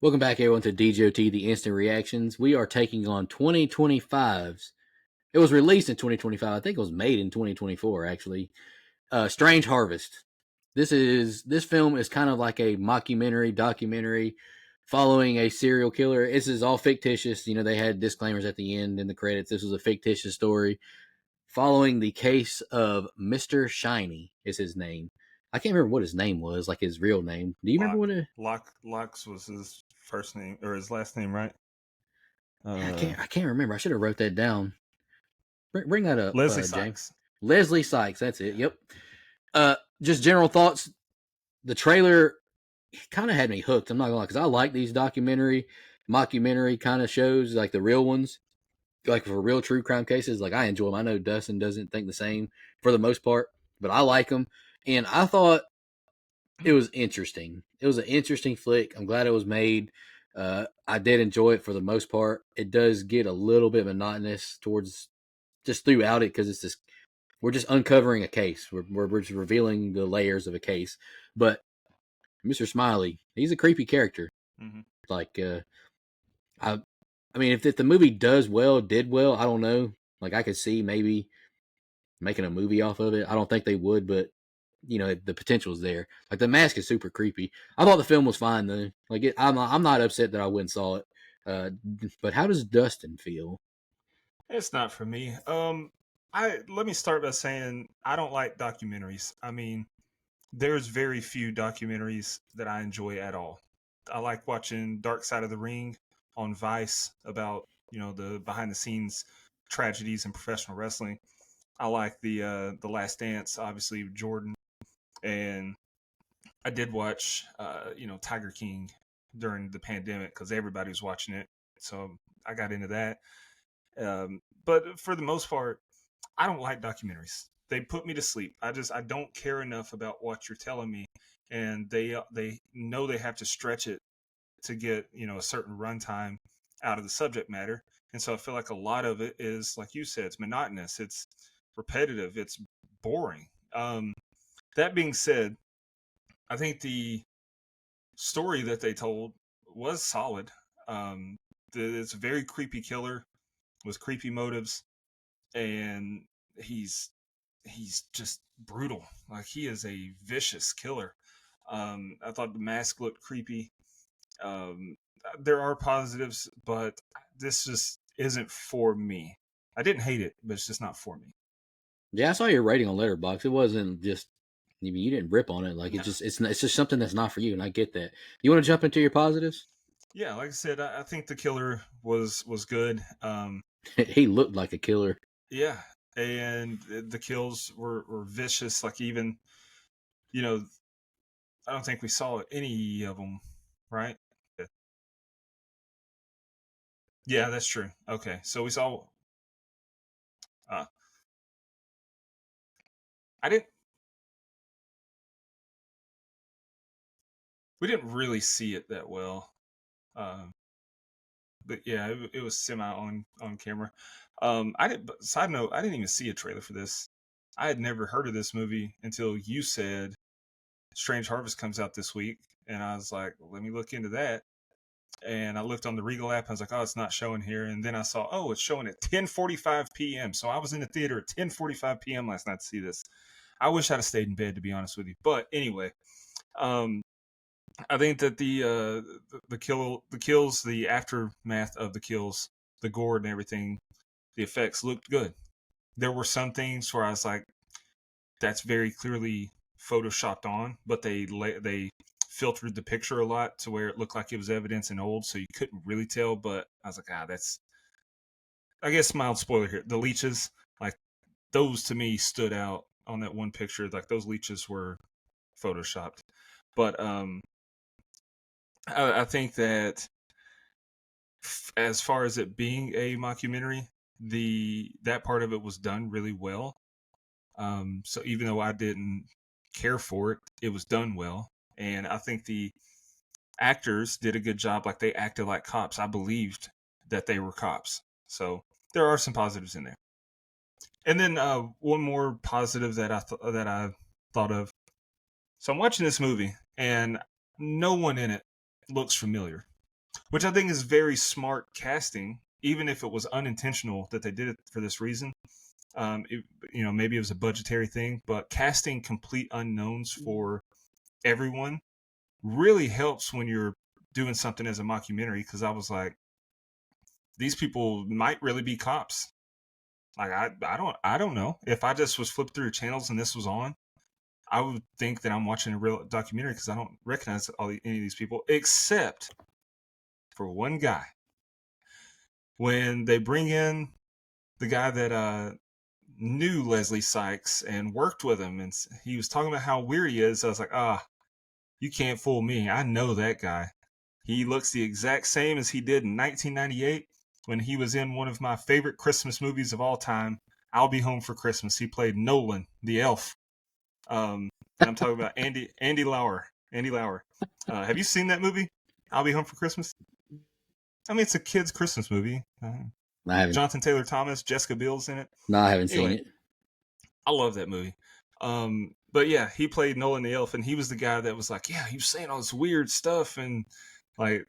Welcome back, everyone, to DGOT, the Instant Reactions. We are taking on 2025's. It was released in 2025. I think it was made in 2024, actually. Strange Harvest. This film is kind of like a mockumentary, documentary following a serial killer. This is all fictitious. You know, they had disclaimers at the end in the credits. This was a fictitious story following the case of Mr. Shiny, is his name. I can't remember what his name was, like his real name. Do you remember Locke. what it? Locks was his first name or his last name, right? I Uh, can't. I can't remember. I should have wrote that down. Bring that up, Leslie James. Sykes. Leslie Sykes. That's it. Yep. Just general thoughts. The trailer kind of had me hooked. I'm not gonna lie, because I like these mockumentary kind of shows, like the real ones, like for real true crime cases. Like I enjoy them. I know Dustin doesn't think the same for the most part, but I like them. And I thought it was interesting. It was an interesting flick. I'm glad it was made. I did enjoy it for the most part. It does get a little bit monotonous towards just throughout it because it's just we're just uncovering a case. We're just revealing the layers of a case. But Mr. Smiley, he's a creepy character. Mm-hmm. Like I I mean, if the movie did well, I don't know. Like I could see maybe making a movie off of it. I don't think they would, but you know the potential's there. Like the mask is super creepy. I thought the film was fine though. I'm not upset that I went and saw it. Uh, but how does Dustin feel? It's not for me. I let me start by saying I don't like documentaries. I mean, there's very few documentaries that I enjoy at all. I like watching Dark Side of the Ring on Vice about the behind the scenes tragedies in professional wrestling. I like the Last Dance, obviously Jordan, and I did watch Tiger King during the pandemic because everybody was watching it, so I got into that. But for the most part, I don't like documentaries. They put me to sleep. I don't care enough about what you're telling me, and they know they have to stretch it to get a certain runtime out of the subject matter, and so I feel like a lot of it is like you said, it's monotonous, it's repetitive, it's boring. That being said, I think the story that they told was solid. Um, it's a very creepy killer with creepy motives, and he's he's just brutal. Like he is a vicious killer. I thought the mask looked creepy. Um, there are positives, but this just isn't for me. I didn't hate it, but it's just not for me. Yeah, I saw your rating on Letterbox. It wasn't just you didn't rip on it. Like No. it's just something that's not for you, and I get that. You want to jump into your positives? Yeah, like I said, I think the killer was good. He looked like a killer. Yeah, and the kills were vicious. Like even you know, I don't think we saw any of them, right? Yeah, that's true. Okay, so we saw. Uh, I didn't. We didn't really see it that well. Um, but yeah, it was semi on camera. I didn't. Side note, I didn't even see a trailer for this. I had never heard of this movie until you said Strange Harvest comes out this week, and I was like, let me look into that. And I looked on the Regal app. I was like, oh, it's not showing here. And then I saw, oh, it's showing at 10:45 p.m. So I was in the theater at 10:45 p.m. last night to see this. I wish I'd have stayed in bed, to be honest with you. But anyway, um, I think that the kills, the aftermath of the kills, the gore and everything, the effects looked good. There were some things where I was like, that's very clearly photoshopped on, but they filtered the picture a lot to where it looked like it was evidence and old, so you couldn't really tell. But I was like, that's, I guess, mild spoiler here. The leeches, like those to me stood out on that one picture. Like those leeches were photoshopped. But I think that as far as it being a mockumentary, the that part of it was done really well. So even though I didn't care for it, it was done well, and I think the actors did a good job. Like they acted like cops. I believed that they were cops. So there are some positives in there. And then one more positive that that I thought of. So I'm watching this movie, and no one in it looks familiar. which I think is very smart casting, even if it was unintentional that they did it for this reason. It, maybe it was a budgetary thing, but casting complete unknowns for everyone really helps when you're doing something as a mockumentary. Because I was like, these people might really be cops. Like I don't know. If I just was flipped through channels and this was on, I would think that I'm watching a real documentary because I don't recognize any of these people except for one guy. When they bring in the guy that knew Leslie Sykes and worked with him, and he was talking about how weird he is, I was like, you can't fool me. I know that guy. He looks the exact same as he did in 1998 when he was in one of my favorite Christmas movies of all time, I'll Be Home for Christmas. He played Nolan, the elf. And I'm talking about Andy Lauer. Andy Lauer. Have you seen that movie, I'll Be Home for Christmas? I mean, it's a kid's Christmas movie. I haven't. Jonathan Taylor Thomas, Jessica Biel's in it. No, I haven't seen it. I love that movie. But yeah, he played Nolan the elf, and he was the guy that was like, yeah, he was saying all this weird stuff, and like,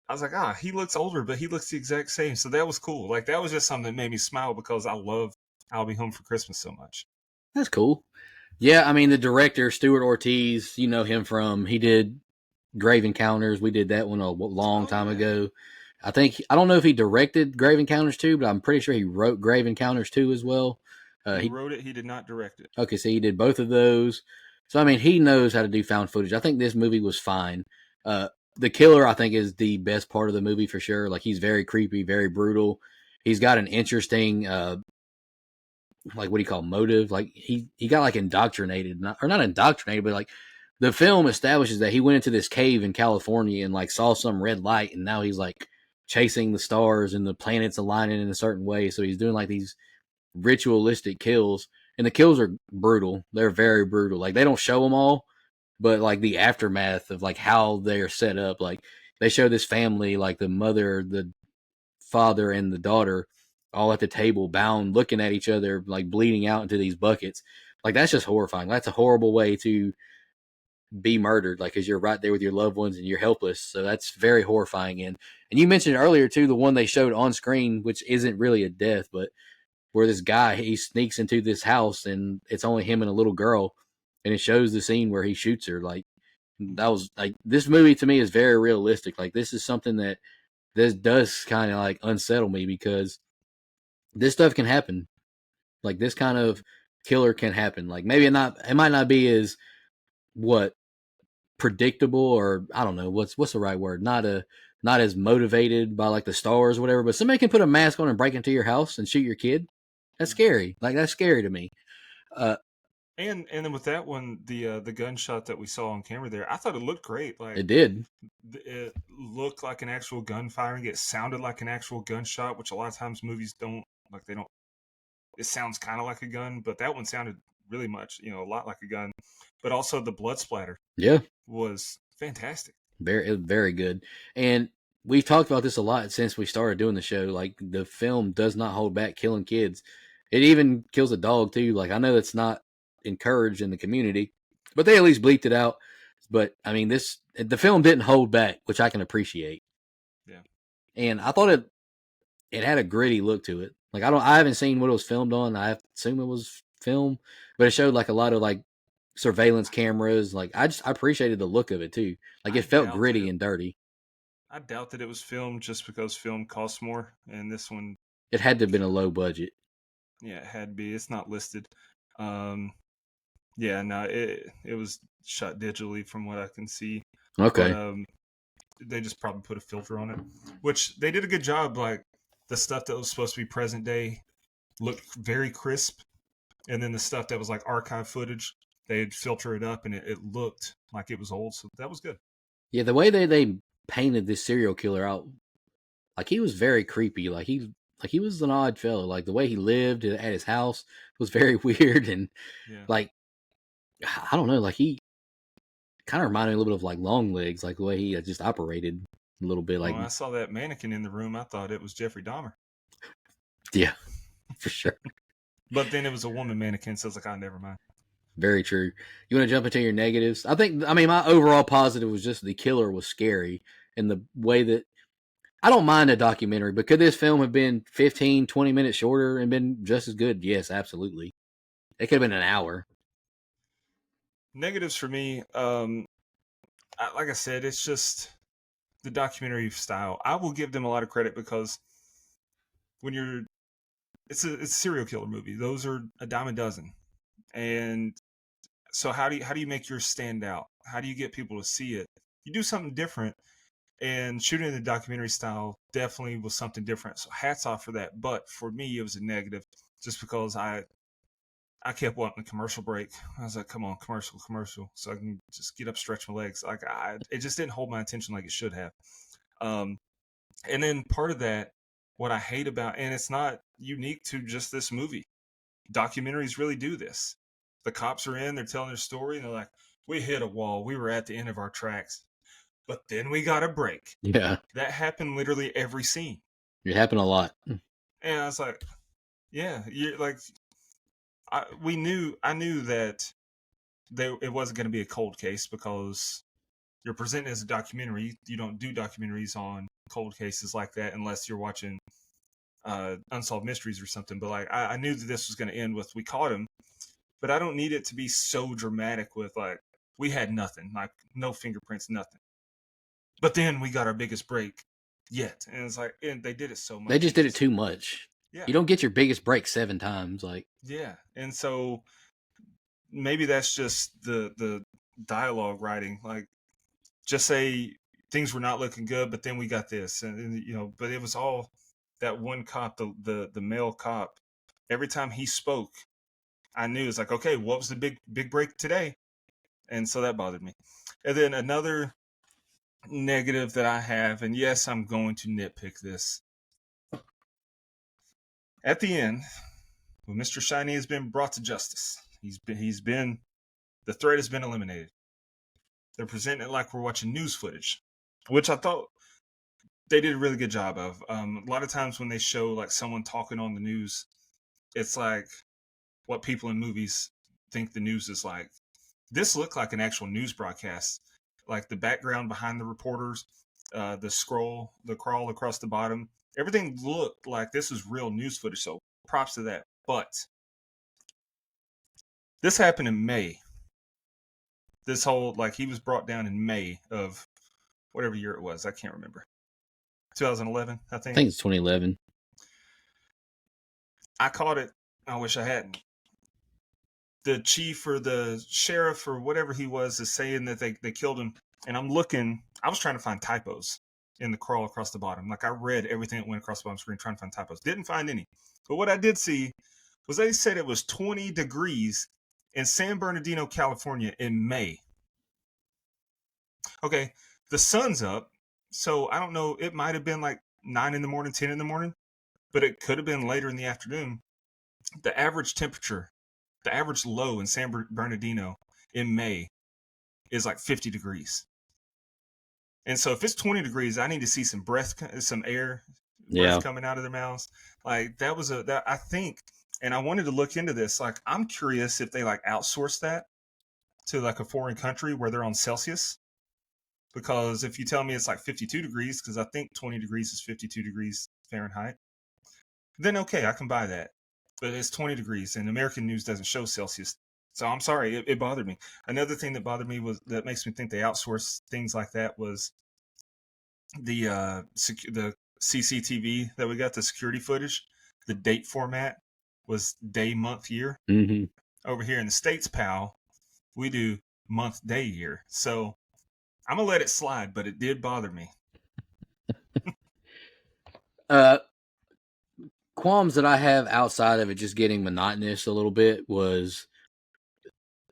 I was like, he looks older, but he looks the exact same. So that was cool. Like, that was just something that made me smile because I love I'll Be Home for Christmas so much. That's cool. Yeah, I mean, the director, Stuart Ortiz, you know him from, he did Grave Encounters. We did that one a long time ago. I don't know if he directed Grave Encounters 2, but I'm pretty sure he wrote Grave Encounters 2 as well. He wrote it. He did not direct it. Okay, so he did both of those. So, I mean, he knows how to do found footage. I think this movie was fine. The killer, I think, is the best part of the movie for sure. Like, he's very creepy, very brutal. He's got an interesting, like, what do you call motive? Like, he got, like, indoctrinated. Not indoctrinated, but, like, the film establishes that he went into this cave in California and, like, saw some red light, and now he's, like, chasing the stars and the planets aligning in a certain way. So he's doing, like, these ritualistic kills, and the kills are brutal. They're very brutal. Like, they don't show them all, but like the aftermath of like how they're set up, like they show this family, like the mother, the father, and the daughter all at the table bound, looking at each other, like bleeding out into these buckets. Like, that's just horrifying. That's a horrible way to be murdered, like, because you're right there with your loved ones and you're helpless. So that's very horrifying. And you mentioned earlier too, the one they showed on screen, which isn't really a death, but where this guy, he sneaks into this house and it's only him and a little girl, and it shows the scene where he shoots her. Like, that was like, this movie to me is very realistic. Like, this is something that this does kind of like unsettle me, because this stuff can happen. Like, this kind of killer can happen. Like, maybe it might not be as predictable, or I don't know what's the right word. Not as motivated by like the stars or whatever, but somebody can put a mask on and break into your house and shoot your kid. That's scary. Like, that's scary to me. And then with that one, the gunshot that we saw on camera there, I thought it looked great. Like, it did. It looked like an actual gun firing. It sounded like an actual gunshot, which a lot of times movies don't. Like, they don't. It sounds kind of like a gun, but that one sounded really much, a lot like a gun. But also the blood splatter. Yeah, was fantastic. Very, very good. And we've talked about this a lot since we started doing the show. Like, the film does not hold back killing kids. It even kills a dog too. Like, I know that's not encouraged in the community, but they at least bleeped it out. But I mean, the film didn't hold back, which I can appreciate. Yeah. And I thought it had a gritty look to it. Like, I haven't seen what it was filmed on. I assume it was film, but it showed like a lot of like surveillance cameras. Like, I appreciated the look of it too. Like, it felt gritty and dirty. I doubt that it was filmed just because film costs more, and this one, it had to have been a low budget. Yeah, it had to be. It's not listed. Yeah, no, it was shot digitally from what I can see. Okay. But, they just probably put a filter on it, which they did a good job. Like, the stuff that was supposed to be present day looked very crisp, and then the stuff that was like archive footage, they'd filter it up, and it looked like it was old. So that was good. Yeah, the way they painted this serial killer out, like, he was very creepy. Like he was an odd fellow. Like, the way he lived at his house was very weird, and like, I don't know, like, he kind of reminded me a little bit of like Longlegs, like the way he just operated a little bit. Like, when I saw that mannequin in the room, I thought it was Jeffrey Dahmer. Yeah, for sure. But then it was a woman mannequin, so I was like, never mind. Very true. You want to jump into your negatives? I mean, my overall positive was just the killer was scary, and the way that I don't mind a documentary, but could this film have been 15, 20 minutes shorter and been just as good? Yes, absolutely. It could have been an hour. Negatives for me, like I said, it's just the documentary style. I will give them a lot of credit because when you're, it's a serial killer movie. Those are a dime a dozen, and so how do you make yours stand out? How do you get people to see it? You do something different, and shooting in the documentary style definitely was something different. So hats off for that. But for me, it was a negative, just because I kept wanting a commercial break. I was like, come on, commercial, so I can just get up, stretch my legs. Like it just didn't hold my attention like it should have. Um, and then part of that, what I hate about, and it's not unique to just this movie. Documentaries really do this. The cops are in, they're telling their story, and they're like, we hit a wall. We were at the end of our tracks, but then we got a break. Yeah. That happened literally every scene. It happened a lot. And I was like, yeah, you're like, I knew that it wasn't going to be a cold case because you're presented as a documentary. You don't do documentaries on cold cases like that unless you're watching Unsolved Mysteries or something. But like, I knew that this was going to end with we caught him, but I don't need it to be so dramatic with like we had nothing, like no fingerprints, nothing. But then we got our biggest break yet, and it's like, and they did it so much. They just did it too much. Yeah. You don't get your biggest break 7 times. Like, yeah, and so maybe that's just the dialogue writing. Like, just say things were not looking good, but then we got this, and you know, but it was all that one cop, the male cop. Every time he spoke, I knew it's like, okay, what was the big break today? And so that bothered me. And then another negative that I have, and yes, I'm going to nitpick this. At the end, when Mr. Shiny has been brought to justice, the threat has been eliminated. They're presenting it like we're watching news footage, which I thought they did a really good job of. A lot of times when they show like someone talking on the news, it's like what people in movies think the news is like. This looked like an actual news broadcast, like the background behind the reporters, the crawl across the bottom. Everything looked like this was real news footage, so props to that. But this happened in May. This whole, like, he was brought down in May of whatever year it was. I can't remember. 2011, I think. I think it's 2011. I caught it. I wish I hadn't. The chief or the sheriff or whatever he was is saying that they killed him. And I'm looking, I was trying to find typos in the crawl across the bottom. Like, I read everything that went across the bottom screen trying to find typos. Didn't find any. But what I did see was they said it was 20 degrees in San Bernardino, California in May. Okay, the sun's up, so I don't know, it might have been like 9 in the morning, 10 in the morning, but it could have been later in the afternoon. The average temperature, the average low in San Bernardino in May is like 50 degrees. And so if it's 20 degrees, I need to see some air coming out of their mouths. Like that I think, and I wanted to look into this. Like, I'm curious if they like outsource that to like a foreign country where they're on Celsius. Because if you tell me it's like 52 degrees, because I think 20 degrees is 52 degrees Fahrenheit, then okay, I can buy that. But it's 20 degrees, and American news doesn't show Celsius. So I'm sorry, it bothered me. Another thing that bothered me was that makes me think they outsource things like that was the CCTV that we got, the security footage. The date format was day, month, year. Mm-hmm. Over here in the States, pal, we do month, day, year. So I'm gonna let it slide, but it did bother me. Qualms that I have outside of it just getting monotonous a little bit was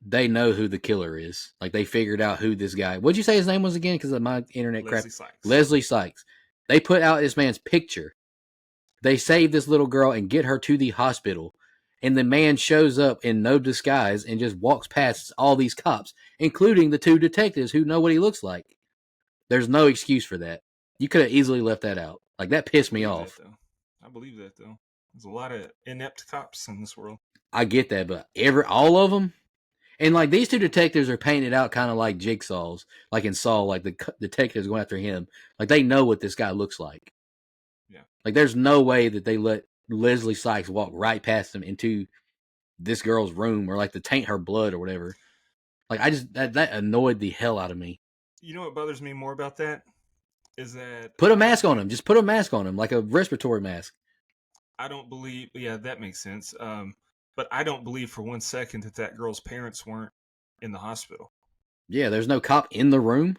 they know who the killer is. Like, they figured out who this guy. What'd you say his name was again? Because of my internet crap. Leslie Sykes. They put out this man's picture. They save this little girl and get her to the hospital. And the man shows up in no disguise and just walks past all these cops, including the 2 detectives who know what he looks like. There's no excuse for that. You could have easily left that out. Like, that pissed me off. I believe that, though. There's a lot of inept cops in this world. I get that, but all of them? And, like, these 2 detectives are painted out kind of like jigsaws. Like in Saw, like the detectives going after him. Like, they know what this guy looks like. Yeah. Like, there's no way that they let Leslie Sykes walk right past them into this girl's room or like to taint her blood or whatever. Like, I just that annoyed the hell out of me. You know what bothers me more about that is that Put a I don't mask on think him. Just put a mask on him, like a respiratory mask. I don't believe. Yeah, that makes sense. But I don't believe for 1 second that that girl's parents weren't in the hospital. Yeah, there's no cop in the room.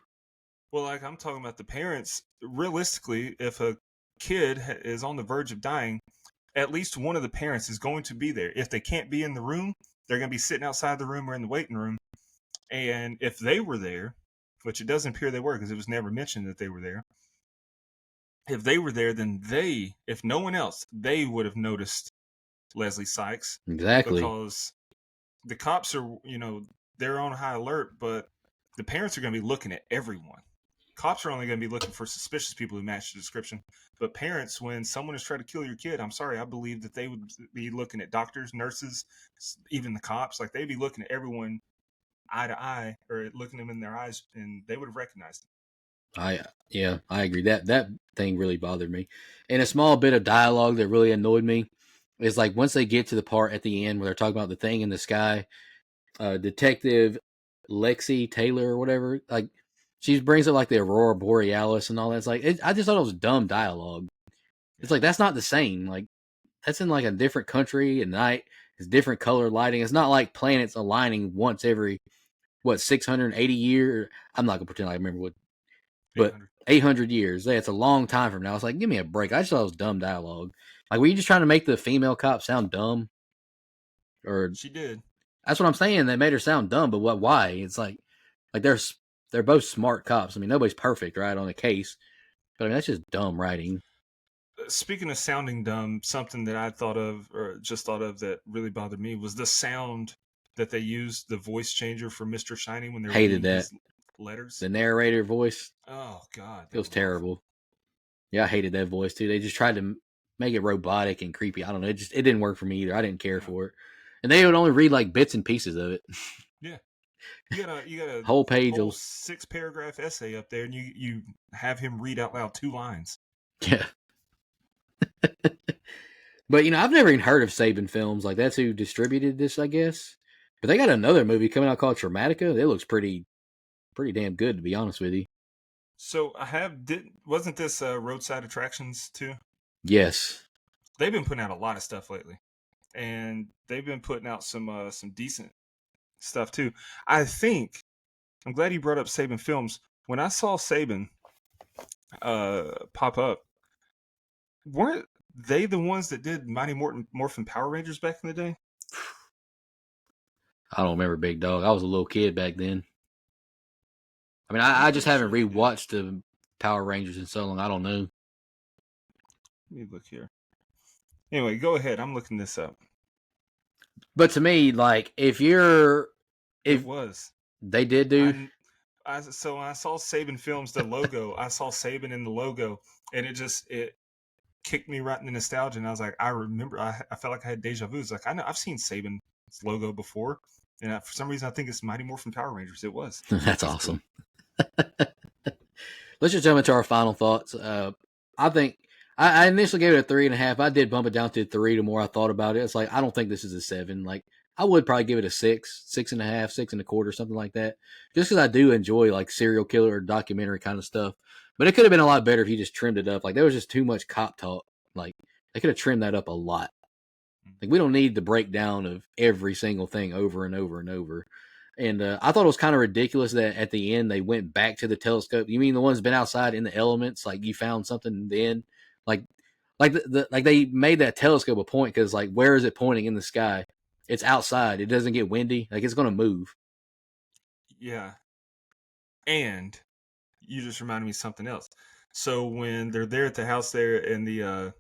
Well, like I'm talking about the parents. Realistically, if a kid is on the verge of dying, at least one of the parents is going to be there. If they can't be in the room, they're going to be sitting outside the room or in the waiting room. And if they were there, which it doesn't appear they were because it was never mentioned that they were there, if they were there, then they, if no one else, they would have noticed Leslie Sykes Exactly. because the cops are, they're on high alert, but the parents are going to be looking at everyone. Cops are only going to be looking for suspicious people who match the description. But parents, when someone is trying to kill your kid, I'm sorry, I believe that they would be looking at doctors, nurses, even the cops. Like they'd be looking at everyone eye to eye or looking them in their eyes, and they would have recognized them. I agree. That thing really bothered me. And a small bit of dialogue that really annoyed me is like once they get to the part at the end where they're talking about the thing in the sky, Detective Lexi Taylor or whatever, like she brings up like the Aurora Borealis and all that. It's like I just thought it was dumb dialogue. It's like that's not the same. Like that's in like a different country at night. It's different color lighting. It's not like planets aligning once every 680 years. I'm not gonna pretend I remember what, but 800. 800 years. It's a long time from now. It's like give me a break. I just thought it was dumb dialogue. Like were you just trying to make the female cop sound dumb? Or She did. that's what I'm saying. They made her sound dumb, but what? Why? It's like they're both smart cops. I mean, nobody's perfect, right, on a case, but I mean that's just dumb writing. Speaking of sounding dumb, something that I thought of or just thought of that really bothered me was the sound that they used, the voice changer for Mr. Shiny when they're Hated reading that. his letters. The narrator voice, Oh God, it that was was awful. terrible. Yeah, I hated that voice too. They just tried to make it robotic and creepy. I don't know. It didn't work for me either. I didn't care No. for it, and they would only read like bits and pieces of it. Yeah. You got a Whole page. whole 6 paragraph essay up there, and you have him read out loud 2 lines. Yeah. But I've never even heard of Saban Films. Like that's who distributed this, I guess. But they got another movie coming out called Traumatica. It looks pretty damn good, to be honest with you. So wasn't this Roadside Attractions too? Yes. They've been putting out a lot of stuff lately, and they've been putting out some decent stuff too. I think I'm glad you brought up Saban Films. When I saw Saban pop up, weren't they the ones that did Mighty Morphin Power Rangers back in the day? I don't remember Big Dog. I was a little kid back then. I mean, I'm I just pretty haven't sure they did. rewatched the Power Rangers in so long. I don't know. Let me look here. Anyway, go ahead. I'm looking this up. But to me, like, if It was. they did do, So when I saw Saban Films, the logo, I saw Saban in the logo, and it kicked me right in the nostalgia. And I was like, I remember, I felt like I had deja vu. It's like I've seen Saban's logo before, and for some reason I think it's Mighty Morphin Power Rangers. It was. that's That's cool. awesome. Let's just jump into our final thoughts. I think I initially gave it a 3.5. I did bump it down to 3 the more I thought about it. It's like I don't think this is a 7. Like I would probably give it a 6, 6.5, 6.25, something like that. Just because I do enjoy like serial killer or documentary kind of stuff. But it could have been a lot better if you just trimmed it up. Like there was just too much cop talk. Like they could have trimmed that up a lot. Like we don't need the breakdown of every single thing over and over and over. And I thought it was kind of ridiculous that at the end they went back to the telescope. You mean the one's been outside in the elements? Like you found something then? Like, like they made that telescope a point because like where is it pointing in the sky? It's outside. It doesn't get windy. Like it's gonna move. Yeah, and you just reminded me of something else. So when they're there at the house there, and the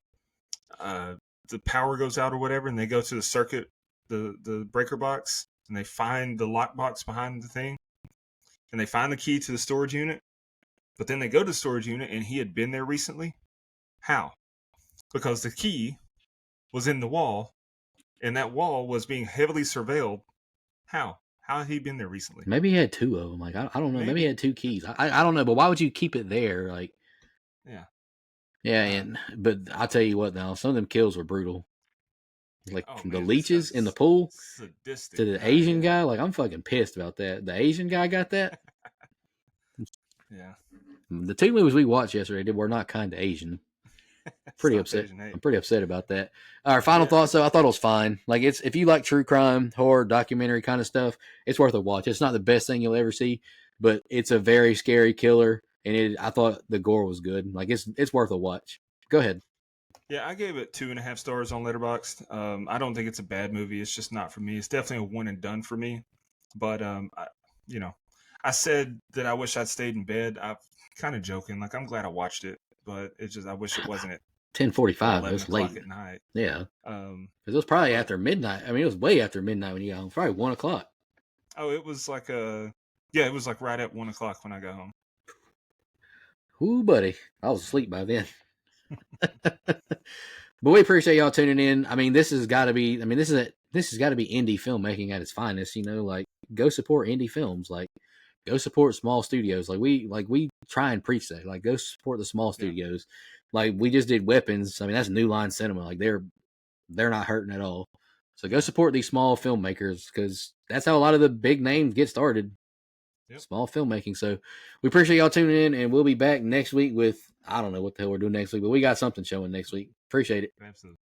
power goes out or whatever, and they go to the circuit, the breaker box, and they find the lockbox behind the thing, and they find the key to the storage unit. But then they go to the storage unit, and he had been there recently. How? Because the key was in the wall, and that wall was being heavily surveilled. How? How had he been there recently? Maybe he had 2 of them. Like I don't know. Maybe he Maybe. had 2 keys. I don't know. But why would you keep it there? Like Yeah. Yeah, but I'll tell you what now, some of them kills were brutal. Like Oh the man, this leeches guy's in the pool to sadistic. the Asian Yeah, guy, like I'm fucking pissed about that. The Asian guy got that. yeah. The two movies we watched yesterday were not kind to Asian. Pretty Stop upset. Asian hate. I'm pretty upset about that. Our final Yeah, thoughts, though, I thought it was fine. Like it's if you like true crime, horror, documentary kind of stuff, it's worth a watch. It's not the best thing you'll ever see, but it's a very scary killer, and I thought the gore was good. Like it's worth a watch. Go ahead. yeah. I gave it 2.5 stars on Letterboxd. I don't think it's a bad movie. It's just not for me. It's definitely a one and done for me. But you know, I said that I wish I'd stayed in bed. I'm kind of joking. Like I'm glad I watched it, but it's just I wish it wasn't at 10:45. It 11 was o'clock late. at night. Yeah, Um, because it was probably but after midnight. I mean, it was way after midnight when you got home. Probably 1 o'clock. oh, it was like yeah, it was like right at 1 o'clock when I got home. Ooh, buddy, I was asleep by then. But we appreciate y'all tuning in. I mean, this has got to be. I mean, this has got to be indie filmmaking at its finest. You know, like go support indie films. Like go support small studios. Like we try and preach that. Like go support the small Yeah. studios. Like we just did Weapons. I mean, that's New Line Cinema. Like they're not hurting at all. So go support these small filmmakers because that's how a lot of the big names get started. Yep. Small filmmaking. So we appreciate y'all tuning in, and we'll be back next week with I don't know what the hell we're doing next week, but we got something showing next week. Appreciate it. Absolutely.